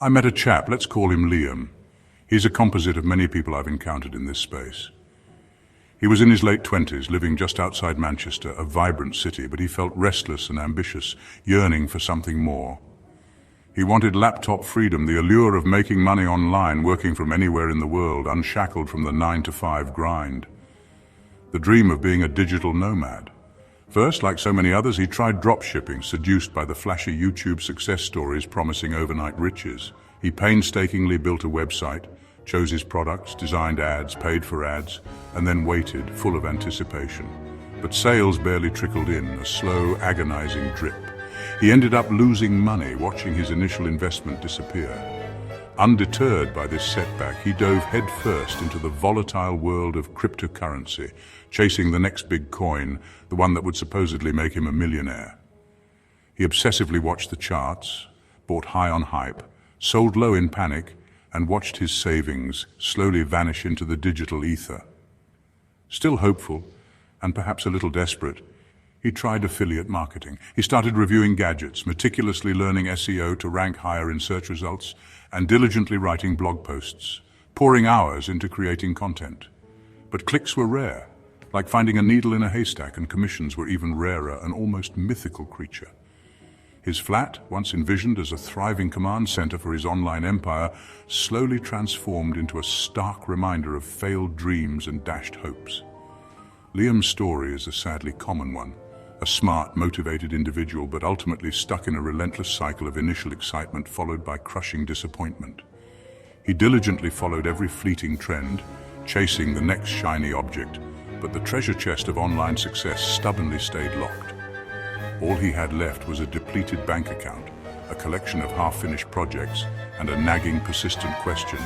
I met a chap, let's call him Liam. He's a composite of many people I've encountered in this space. He was in his late 20s, living just outside Manchester, a vibrant city, but he felt restless and ambitious, yearning for something more. He wanted laptop freedom, the allure of making money online, working from anywhere in the world, unshackled from the 9-to-5 grind. The dream of being a digital nomad. First, like so many others, he tried dropshipping, seduced by the flashy YouTube success stories promising overnight riches. He painstakingly built a website, chose his products, designed ads, paid for ads, and then waited, full of anticipation. But sales barely trickled in, a slow, agonizing drip. He ended up losing money, watching his initial investment disappear. Undeterred by this setback, he dove headfirst into the volatile world of cryptocurrency, chasing the next big coin, the one that would supposedly make him a millionaire. He obsessively watched the charts, bought high on hype, sold low in panic, and watched his savings slowly vanish into the digital ether. Still hopeful, and perhaps a little desperate, he tried affiliate marketing. He started reviewing gadgets, meticulously learning SEO to rank higher in search results, and diligently writing blog posts, pouring hours into creating content. But clicks were rare, like finding a needle in a haystack, and commissions were even rarer, an almost mythical creature. His flat, once envisioned as a thriving command center for his online empire, slowly transformed into a stark reminder of failed dreams and dashed hopes. Liam's story is a sadly common one. A smart, motivated individual, but ultimately stuck in a relentless cycle of initial excitement followed by crushing disappointment. He diligently followed every fleeting trend, chasing the next shiny object, but the treasure chest of online success stubbornly stayed locked. All he had left was a depleted bank account, a collection of half-finished projects, and a nagging, persistent question: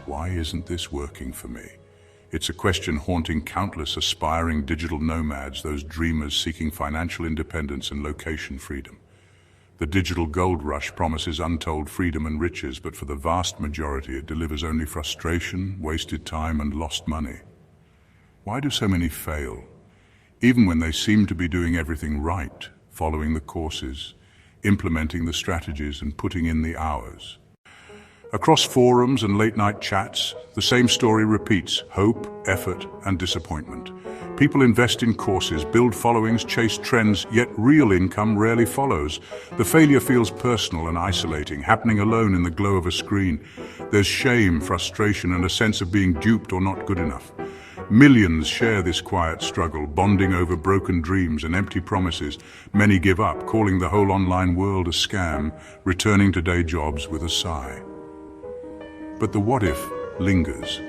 why isn't this working for me? It's a question haunting countless aspiring digital nomads, those dreamers seeking financial independence and location freedom. The digital gold rush promises untold freedom and riches, but for the vast majority it delivers only frustration, wasted time, and lost money. Why do so many fail? Even when they seem to be doing everything right, following the courses, implementing the strategies, and putting in the hours. Across forums and late-night chats, the same story repeats: hope, effort, and disappointment. People invest in courses, build followings, chase trends, yet real income rarely follows. The failure feels personal and isolating, happening alone in the glow of a screen. There's shame, frustration, and a sense of being duped or not good enough. Millions share this quiet struggle, bonding over broken dreams and empty promises. Many give up, calling the whole online world a scam, returning to day jobs with a sigh. But the what if lingers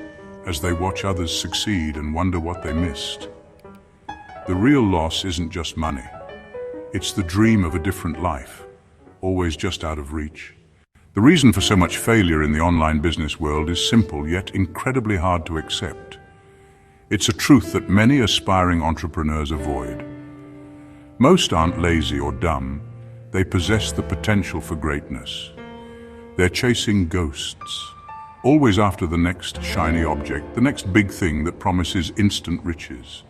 as they watch others succeed and wonder what they missed. The real loss isn't just money. It's the dream of a different life, always just out of reach. The reason for so much failure in the online business world is simple, yet incredibly hard to accept. It's a truth that many aspiring entrepreneurs avoid. Most aren't lazy or dumb. They possess the potential for greatness. They're chasing ghosts, always after the next shiny object, the next big thing that promises instant riches.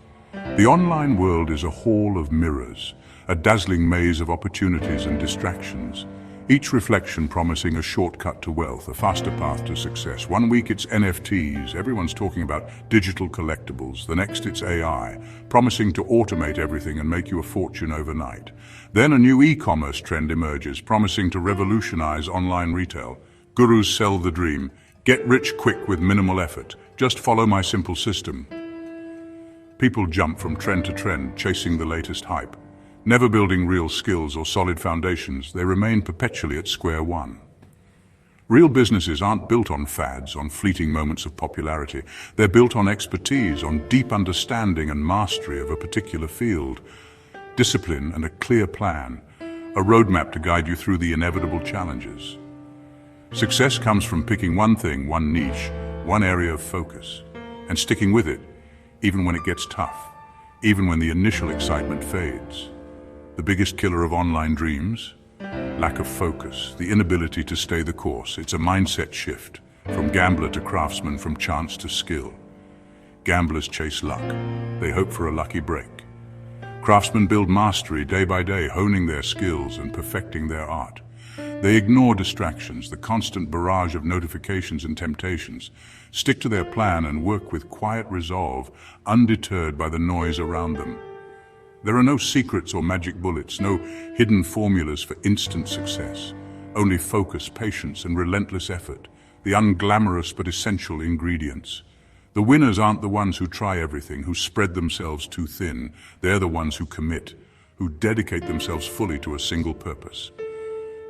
The online world is a hall of mirrors, a dazzling maze of opportunities and distractions, each reflection promising a shortcut to wealth, a faster path to success. One week it's NFTs, everyone's talking about digital collectibles. The next it's AI, promising to automate everything and make you a fortune overnight. Then a new e-commerce trend emerges, promising to revolutionize online retail. Gurus sell the dream: get rich quick with minimal effort. Just follow my simple system. People jump from trend to trend, chasing the latest hype. Never building real skills or solid foundations, they remain perpetually at square one. Real businesses aren't built on fads, on fleeting moments of popularity. They're built on expertise, on deep understanding and mastery of a particular field. Discipline and a clear plan, a roadmap to guide you through the inevitable challenges. Success comes from picking one thing, one niche, one area of focus, and sticking with it, even when it gets tough, even when the initial excitement fades. The biggest killer of online dreams? Lack of focus, the inability to stay the course. It's a mindset shift, from gambler to craftsman, from chance to skill. Gamblers chase luck. They hope for a lucky break. Craftsmen build mastery day by day, honing their skills and perfecting their art. They ignore distractions, the constant barrage of notifications and temptations, stick to their plan and work with quiet resolve, undeterred by the noise around them. There are no secrets or magic bullets, no hidden formulas for instant success. Only focus, patience, and relentless effort, the unglamorous but essential ingredients. The winners aren't the ones who try everything, who spread themselves too thin. They're the ones who commit, who dedicate themselves fully to a single purpose.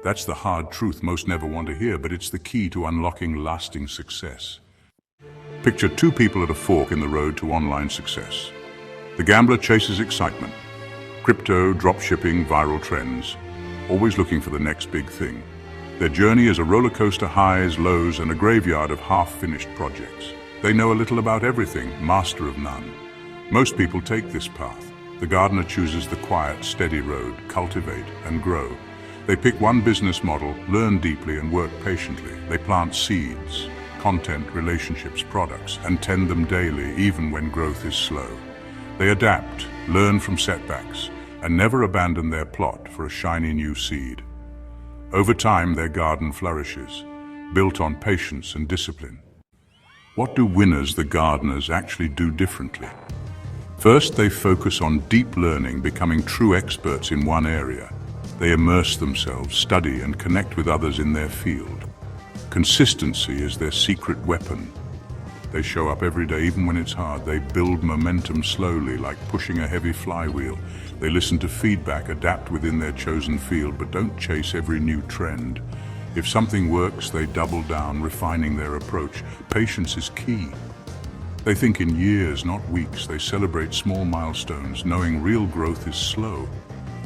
That's the hard truth most never want to hear, but it's the key to unlocking lasting success. Picture two people at a fork in the road to online success. The gambler chases excitement, crypto, dropshipping, viral trends, always looking for the next big thing. Their journey is a roller coaster, highs, lows, and a graveyard of half-finished projects. They know a little about everything, master of none. Most people take this path. The gardener chooses the quiet, steady road, cultivate and grow. They pick one business model, learn deeply and work patiently. They plant seeds, content, relationships, products, and tend them daily, even when growth is slow. They adapt, learn from setbacks, and never abandon their plot for a shiny new seed. Over time, their garden flourishes, built on patience and discipline. What do winners, the gardeners, actually do differently? First, they focus on deep learning, becoming true experts in one area. They immerse themselves, study, and connect with others in their field. Consistency is their secret weapon. They show up every day, even when it's hard. They build momentum slowly, like pushing a heavy flywheel. They listen to feedback, adapt within their chosen field, but don't chase every new trend. If something works, they double down, refining their approach. Patience is key. They think in years, not weeks. They celebrate small milestones, knowing real growth is slow.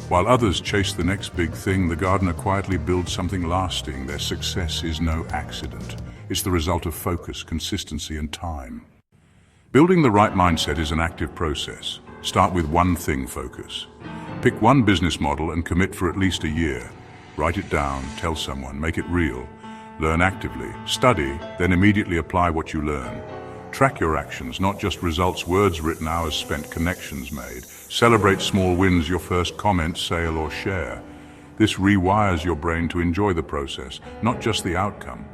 While others chase the next big thing, the gardener quietly builds something lasting. Their success is no accident. It's the result of focus, consistency, and time. Building the right mindset is an active process. Start with one thing focus. Pick one business model and commit for at least a year. Write it down, tell someone, make it real. Learn actively, study, then immediately apply what you learn. Track your actions, not just results, words written, hours spent, connections made. Celebrate small wins, your first comment, sale, or share. This rewires your brain to enjoy the process, not just the outcome.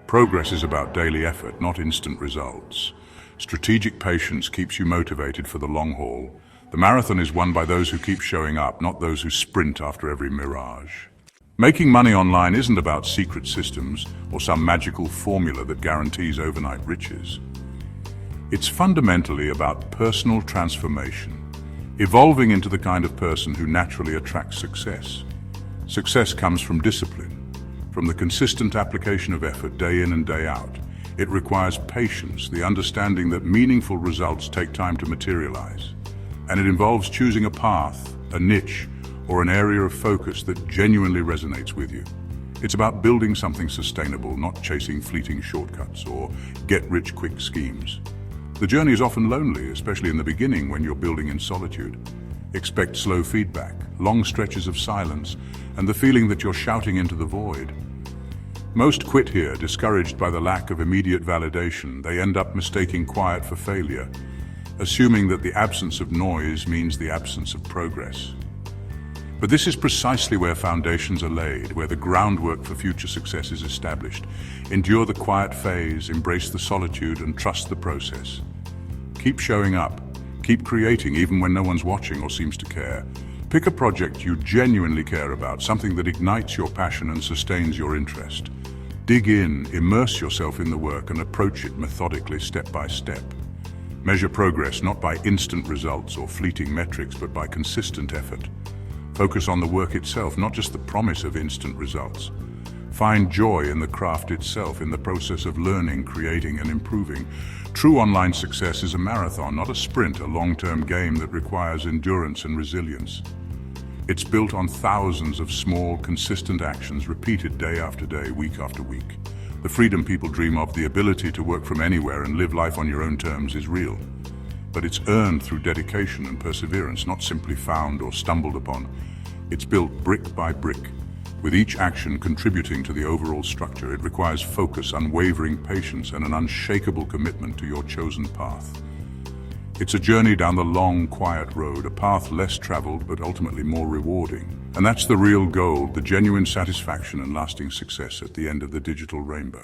Progress is about daily effort, not instant results. Strategic patience keeps you motivated for the long haul. The marathon is won by those who keep showing up, not those who sprint after every mirage. Making money online isn't about secret systems or some magical formula that guarantees overnight riches. It's fundamentally about personal transformation, evolving into the kind of person who naturally attracts success. Success comes from discipline, from the consistent application of effort day in and day out. It requires patience, the understanding that meaningful results take time to materialize. And it involves choosing a path, a niche, or an area of focus that genuinely resonates with you. It's about building something sustainable, not chasing fleeting shortcuts or get-rich-quick schemes. The journey is often lonely, especially in the beginning when you're building in solitude. Expect slow feedback, long stretches of silence, and the feeling that you're shouting into the void. Most quit here, discouraged by the lack of immediate validation. They end up mistaking quiet for failure, assuming that the absence of noise means the absence of progress. But this is precisely where foundations are laid, where the groundwork for future success is established. Endure the quiet phase, embrace the solitude, and trust the process. Keep showing up, keep creating even when no one's watching or seems to care. Pick a project you genuinely care about, something that ignites your passion and sustains your interest. Dig in, immerse yourself in the work, and approach it methodically, step by step. Measure progress not by instant results or fleeting metrics, but by consistent effort. Focus on the work itself, not just the promise of instant results. Find joy in the craft itself, in the process of learning, creating, and improving. True online success is a marathon, not a sprint, a long-term game that requires endurance and resilience. It's built on thousands of small, consistent actions repeated day after day, week after week. The freedom people dream of, the ability to work from anywhere and live life on your own terms, is real. But it's earned through dedication and perseverance, not simply found or stumbled upon. It's built brick by brick, with each action contributing to the overall structure. It requires focus, unwavering patience, and an unshakable commitment to your chosen path. It's a journey down the long, quiet road, a path less traveled but ultimately more rewarding. And that's the real gold, the genuine satisfaction and lasting success at the end of the digital rainbow.